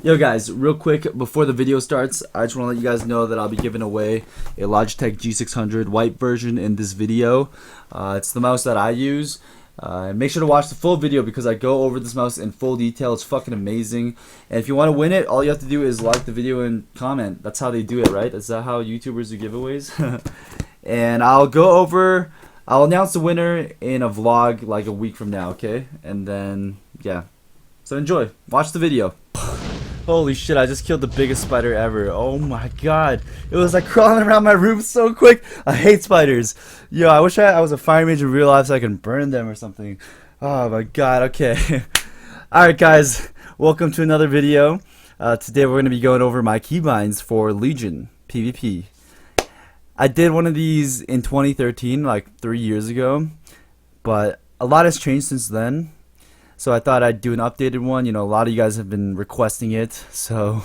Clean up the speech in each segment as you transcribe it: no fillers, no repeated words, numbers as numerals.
Yo guys, real quick before the video starts, I just want to let you guys know that I'll be giving away a Logitech G600 white version in this video. It's the mouse that I use. And make sure to watch the full video because I go over this mouse in full detail. It's fucking amazing. And if you want to win it, all you have to do is like the video and comment. That's how they do it, right? Is that how YouTubers do giveaways? And I'll announce the winner in a vlog like a week from now, okay? And then, yeah. So enjoy. Watch the video. Holy shit, I just killed the biggest spider ever. Oh my god. It was like crawling around my room so quick. I hate spiders. Yo, I wish I was a fire mage in real life so I can burn them or something. Oh my god, okay. Alright guys, welcome to another video. Today we're going to be going over my keybinds for Legion PvP. I did one of these in 2013, like 3 years ago. But a lot has changed since then. So I thought I'd do an updated one. You know, a lot of you guys have been requesting it, so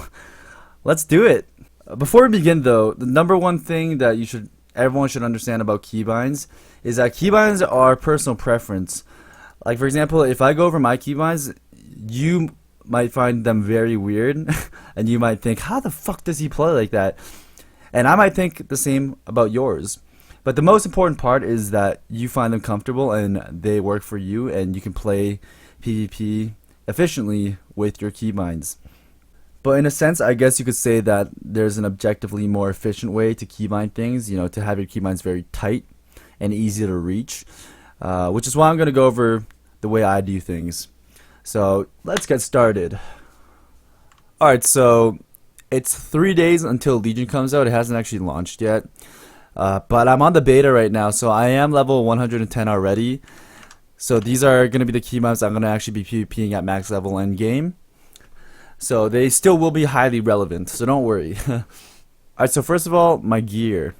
let's do it. Before we begin though, the number one thing that everyone should understand about keybinds is that keybinds are personal preference. Like for example, if I go over my keybinds, you might find them very weird and you might think, how the fuck does he play like that? And I might think the same about yours. But the most important part is that you find them comfortable and they work for you and you can play PvP efficiently with your keybinds. But in a sense, I guess you could say that there's an objectively more efficient way to keybind things, you know, to have your keybinds very tight and easy to reach, which is why I'm going to go over the way I do things. So let's get started. Alright, so it's 3 days until Legion comes out. It hasn't actually launched yet, but I'm on the beta right now, so I am level 110 already. So these are going to be the keybinds I'm going to actually be PvPing at max level end game. So they still will be highly relevant, so don't worry. Alright, so first of all, my gear.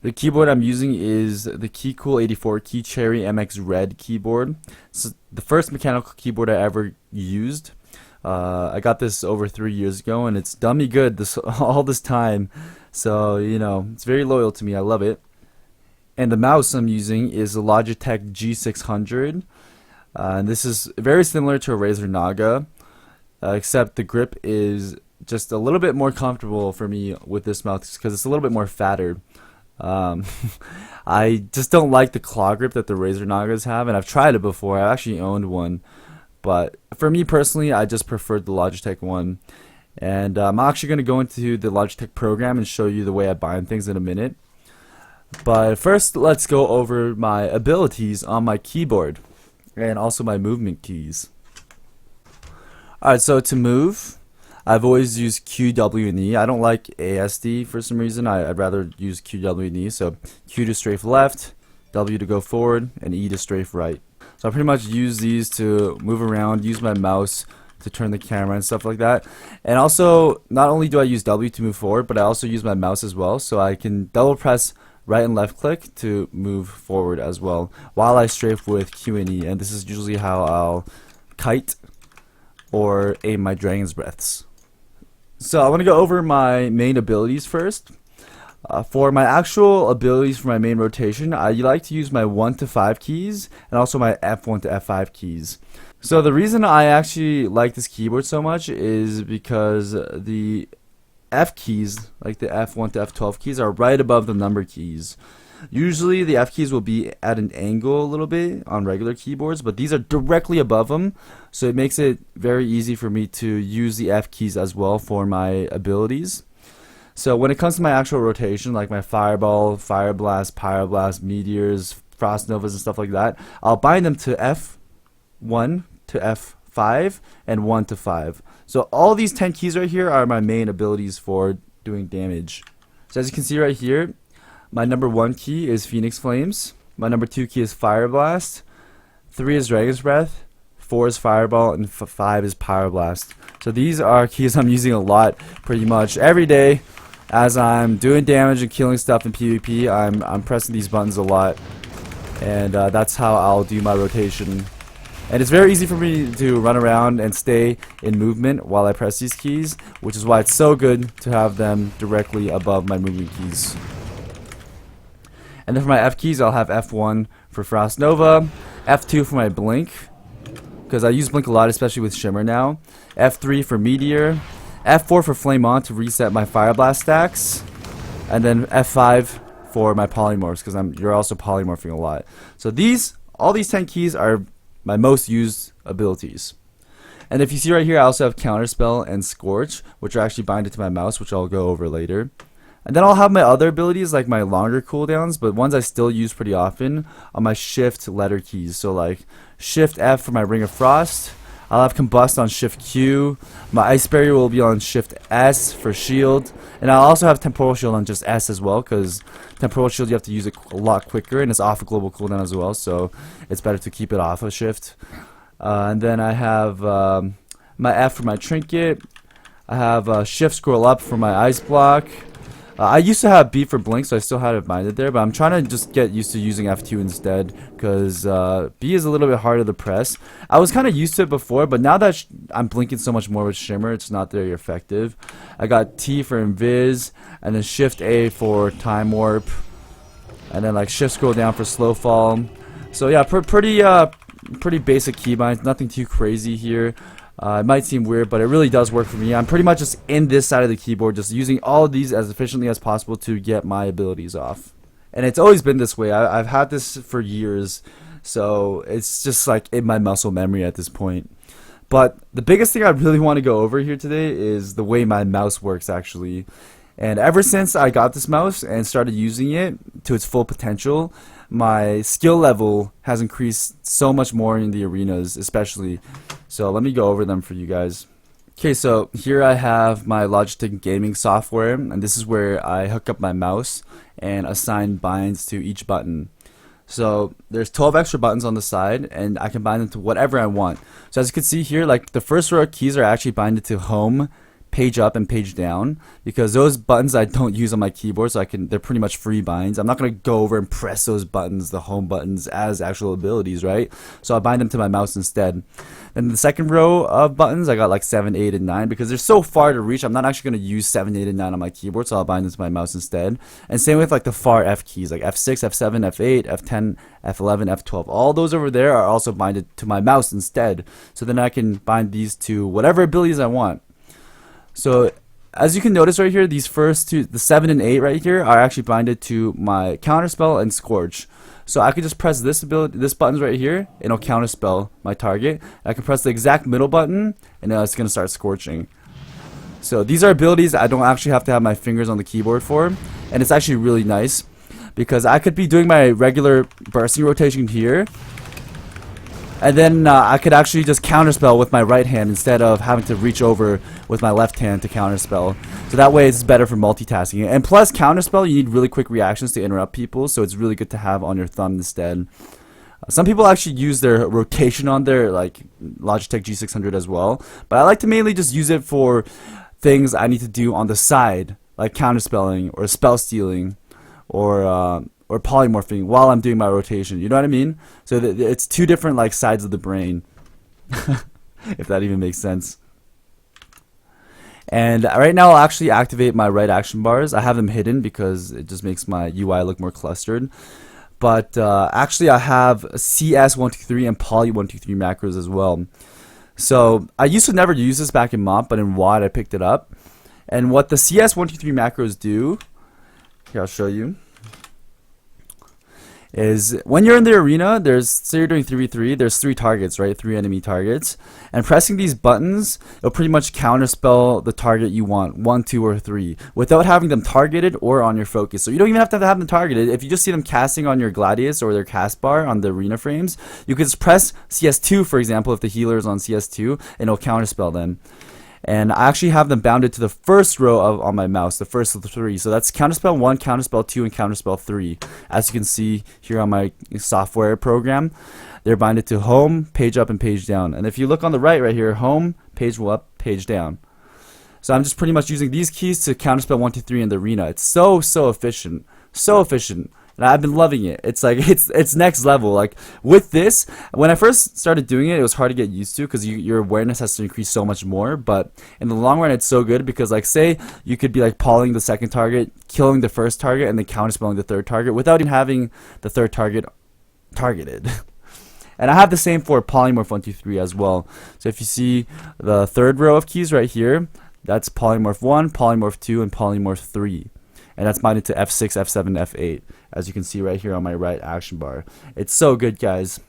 The keyboard I'm using is the KeyCool84 KeyCherry MX Red keyboard. This is the first mechanical keyboard I ever used. I got this over 3 years ago and it's done me good all this time. So, you know, it's very loyal to me. I love it. And the mouse I'm using is the Logitech G600. And this is very similar to a Razer Naga, except the grip is just a little bit more comfortable for me with this mouse because it's a little bit more fatter. I just don't like the claw grip that the Razer Nagas have, and I've tried it before. I actually owned one, but for me personally, I just preferred the Logitech one. And I'm actually going to go into the Logitech program and show you the way I bind things in a minute. But first, let's go over my abilities on my keyboard and also my movement keys. Alright, so to move, I've always used Q, W, and E. I don't like ASD for some reason. I'd rather use Q, W, and E. So Q to strafe left, W to go forward, and E to strafe right. So I pretty much use these to move around, use my mouse to turn the camera and stuff like that. And also, not only do I use W to move forward, but I also use my mouse as well. So I can double press right and left click to move forward as well while I strafe with Q and E, and this is usually how I'll kite or aim my dragon's breaths. So I want to go over my main abilities first. For my actual abilities for my main rotation, I like to use my 1 to 5 keys and also my F1 to F5 keys. So the reason I actually like this keyboard so much is because the F keys, like the F1 to F12 keys, are right above the number keys. Usually the F keys will be at an angle a little bit on regular keyboards, but these are directly above them, so it makes it very easy for me to use the F keys as well for my abilities. So when it comes to my actual rotation, like my Fireball, Fire Blast, Pyroblast, Meteors, Frost Novas, and stuff like that, I'll bind them to F1 to F5 and 1 to 5. So all these 10 keys right here are my main abilities for doing damage. So as you can see right here, my number 1 key is Phoenix Flames, my number 2 key is Fire Blast, 3 is Dragon's Breath, 4 is Fireball, and 5 is Pyroblast. So these are keys I'm using a lot pretty much every day. As I'm doing damage and killing stuff in PvP, I'm pressing these buttons a lot, and that's how I'll do my rotation. And it's very easy for me to run around and stay in movement while I press these keys, which is why it's so good to have them directly above my movement keys. And then for my F keys, I'll have F1 for Frost Nova, F2 for my Blink, because I use blink a lot, especially with shimmer now. F3 for meteor, F4 for flame on to reset my fire blast stacks, and then F5 for my polymorphs, because you're also polymorphing a lot. So all these 10 keys are my most used abilities. And if you see right here, I also have Counterspell and Scorch, which are actually binded to my mouse, which I'll go over later. And then I'll have my other abilities, like my longer cooldowns, but ones I still use pretty often are my Shift letter keys. So like Shift F for my Ring of Frost. I'll have Combust on Shift Q. My Ice Barrier will be on Shift S for Shield. And I'll also have Temporal Shield on just S as well, because Temporal Shield you have to use it a lot quicker, and it's off a global cooldown as well, so it's better to keep it off of Shift. And then I have my F for my Trinket. I have Shift Scroll Up for my Ice Block. I used to have B for Blink, so I still had it binded there, but I'm trying to just get used to using F2 instead, because B is a little bit harder to press. I was kind of used to it before, but now that I'm blinking so much more with Shimmer, it's not very effective. I got T for Invis, and then Shift A for Time Warp, and then like Shift Scroll Down for Slow Fall. So yeah, pretty basic keybinds, nothing too crazy here. It might seem weird, but it really does work for me. I'm pretty much just in this side of the keyboard, just using all of these as efficiently as possible to get my abilities off. And it's always been this way. I've had this for years, so it's just like in my muscle memory at this point. But the biggest thing I really want to go over here today is the way my mouse works, actually. And ever since I got this mouse and started using it to its full potential, my skill level has increased so much more in the arenas, especially. So let me go over them for you guys. Okay, so here I have my Logitech gaming software, and this is where I hook up my mouse and assign binds to each button. So there's 12 extra buttons on the side, and I can bind them to whatever I want. So as you can see here, like the first row of keys are actually binded to home, page up, and page down, because those buttons I don't use on my keyboard, so they're pretty much free binds. I'm not going to go over and press those buttons, the home buttons, as actual abilities, right? So I bind them to my mouse instead. Then the second row of buttons, I got like 7, 8, and 9, because they're so far to reach. I'm not actually going to use 7, 8, and 9 on my keyboard, so I'll bind them to my mouse instead. And same with like the far F keys, like F6, F7, F8, F10, F11, F12. All those over there are also binded to my mouse instead. So then I can bind these to whatever abilities I want. So as you can notice right here, these first two, the 7 and 8 right here, are actually binded to my Counterspell and Scorch. So I could just press this button right here, and it'll counterspell my target. I can press the exact middle button, and it's going to start scorching. So these are abilities I don't actually have to have my fingers on the keyboard for, and it's actually really nice, because I could be doing my regular bursting rotation here, and then I could actually just counterspell with my right hand instead of having to reach over with my left hand to counterspell. So that way it's better for multitasking. And plus, counterspell, you need really quick reactions to interrupt people, so it's really good to have on your thumb instead. Some people actually use their rotation on their like Logitech G600 as well, but I like to mainly just use it for things I need to do on the side, like counterspelling or spell stealing or polymorphing while I'm doing my rotation. You know what I mean? So it's two different like sides of the brain, if that even makes sense. And right now I'll actually activate my right action bars. I have them hidden because it just makes my UI look more clustered. But actually I have CS123 and Poly123 macros as well. So I used to never use this back in MOP, but in WOD I picked it up. And what the CS123 macros do, here I'll show you, is when you're in the arena, say you're doing 3v3, there's 3 targets, right? 3 enemy targets. And pressing these buttons, it'll pretty much counterspell the target you want, 1, 2, or 3, without having them targeted or on your focus. So you don't even have to have them targeted. If you just see them casting on your Gladius or their cast bar on the arena frames, you could just press CS2, for example, if the healer is on CS2, and it'll counterspell them. And I actually have them bounded to the first row on my mouse, the first of the 3. So that's Counterspell 1, Counterspell 2, and Counterspell 3. As you can see here on my software program, they're binded to home, page up, and page down. And if you look on the right here, home, page up, page down. So I'm just pretty much using these keys to Counterspell 1, 2, 3 in the arena. It's so efficient. So efficient. And I've been loving it. It's like it's next level. Like with this, when I first started doing it, it was hard to get used to because your awareness has to increase so much more. But in the long run, it's so good because, like, say you could be like polling the second target, killing the first target, and then counterspelling the third target without even having the third target targeted. And I have the same for polymorph 1, 2, 3 as well. So if you see the third row of keys right here, that's polymorph 1, polymorph 2, and polymorph 3. And that's binded to F6, F7, F8, as you can see right here on my right action bar. It's so good, guys.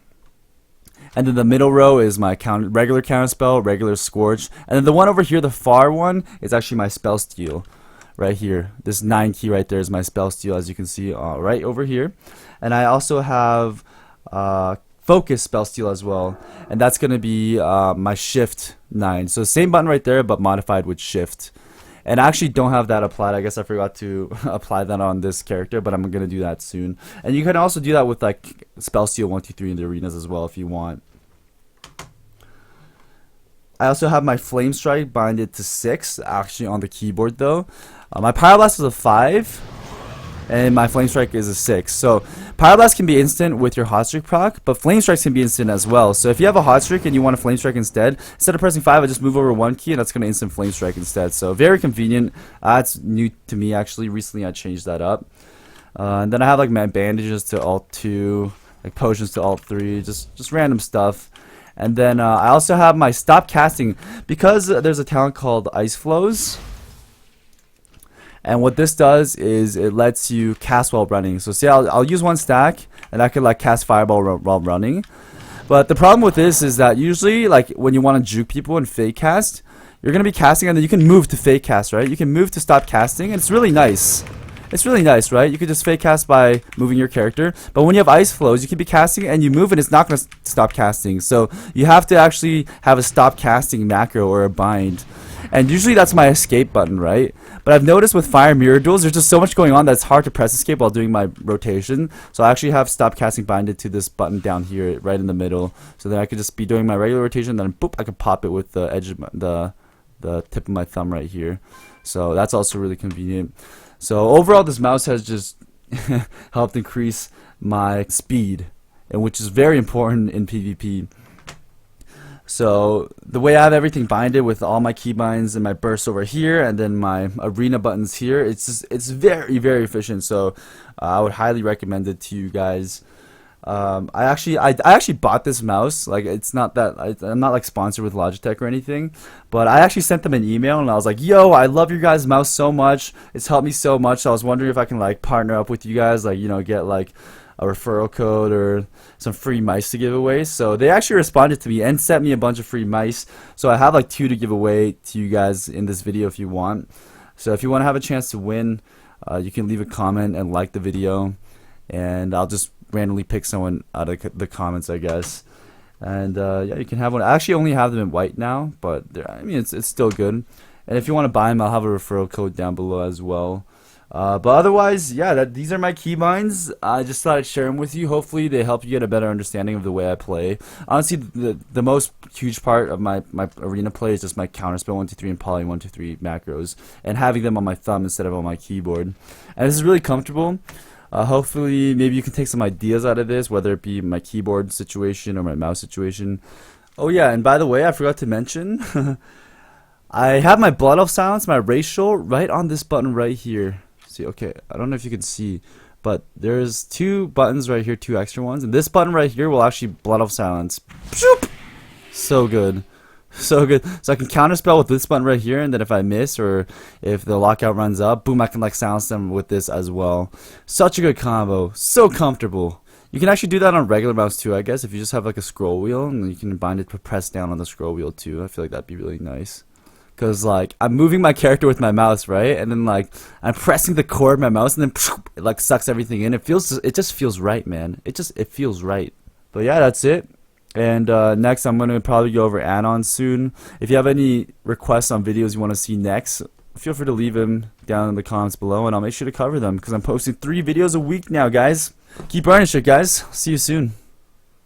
And then the middle row is my regular counterspell, regular scorch. And then the one over here, the far one, is actually my spell steal. Right here, this 9 key right there is my spell steal, as you can see right over here. And I also have focus spell steal as well, and that's going to be my shift 9. So same button right there, but modified with shift. And I actually don't have that applied. I guess I forgot to apply that on this character, but I'm going to do that soon. And you can also do that with like spell steal 1, 2, 3 in the arenas as well if you want. I also have my flame strike binded to 6 actually on the keyboard though. My pyroblast is a 5. And my flame strike is a 6. So pyroblast can be instant with your hot streak proc, but flame strikes can be instant as well. So if you have a hot streak and you want a flame strike instead of pressing 5, I just move over 1 key and that's going to instant flame strike instead. So very convenient. That's new to me actually. Recently I changed that up. And then I have like my bandages to alt 2, like potions to alt 3, just random stuff. And then I also have my stop casting because there's a talent called Ice Flows. And what this does is it lets you cast while running. So see, I'll use 1 stack, and I could like cast fireball while running. But the problem with this is that usually, like when you want to juke people and fake cast, you're gonna be casting, and then you can move to fake cast, right? You can move to stop casting, and it's really nice. It's really nice, right? You could just fake cast by moving your character. But when you have ice flows, you can be casting and you move, and it's not gonna stop casting. So you have to actually have a stop casting macro or a bind. And usually that's my escape button, right? But I've noticed with fire mirror duels, there's just so much going on that it's hard to press escape while doing my rotation. So I actually have stop casting binded to this button down here, right in the middle. So then I could just be doing my regular rotation, then boop, I could pop it with the edge of the tip of my thumb right here. So that's also really convenient. So overall, this mouse has just helped increase my speed, and which is very important in PvP. So the way I have everything binded with all my keybinds and my bursts over here, and then my arena buttons here, it's very efficient. So I would highly recommend it to you guys. I actually bought this mouse. Like, it's not that I'm not like sponsored with Logitech or anything, but I actually sent them an email and I was like, yo, I love your guys' mouse so much. It's helped me so much. So I was wondering if I can like partner up with you guys, like, you know, get like a referral code or some free mice to give away. So they actually responded to me and sent me a bunch of free mice. So I have like 2 to give away to you guys in this video if you want. So if you want to have a chance to win, you can leave a comment and like the video, and I'll just randomly pick someone out of the comments, I guess. And yeah, you can have one. I actually only have them in white now, but I mean, it's still good. And if you want to buy them, I'll have a referral code down below as well. But otherwise, yeah, these are my keybinds. I just thought I'd share them with you. Hopefully they help you get a better understanding of the way I play. Honestly, the most huge part of my arena play is just my counterspell 1, 2, 3 and poly 1, 2, 3 macros, and having them on my thumb instead of on my keyboard. And this is really comfortable. Hopefully maybe you can take some ideas out of this, whether it be my keyboard situation or my mouse situation. Oh yeah, and by the way, I forgot to mention I have my Blood Elf Silence, my racial, right on this button right here. See, okay, I don't know if you can see, but there's 2 buttons right here, 2 extra ones, and this button right here will actually Blood Elf Silence. So good. So good. So I can counterspell with this button right here, and then if I miss or if the lockout runs up, boom, I can like silence them with this as well. Such a good combo. So comfortable. You can actually do that on regular mouse too, I guess, if you just have like a scroll wheel, and you can bind it to press down on the scroll wheel too. I feel like that'd be really nice. Because like I'm moving my character with my mouse, right? And then like I'm pressing the core of my mouse, and then it like sucks everything in. It just feels right, man. It feels right. But yeah, that's it. And next, I'm going to probably go over add-ons soon. If you have any requests on videos you want to see next, feel free to leave them down in the comments below, and I'll make sure to cover them because I'm posting 3 videos a week now, guys. Keep burning shit, guys. See you soon.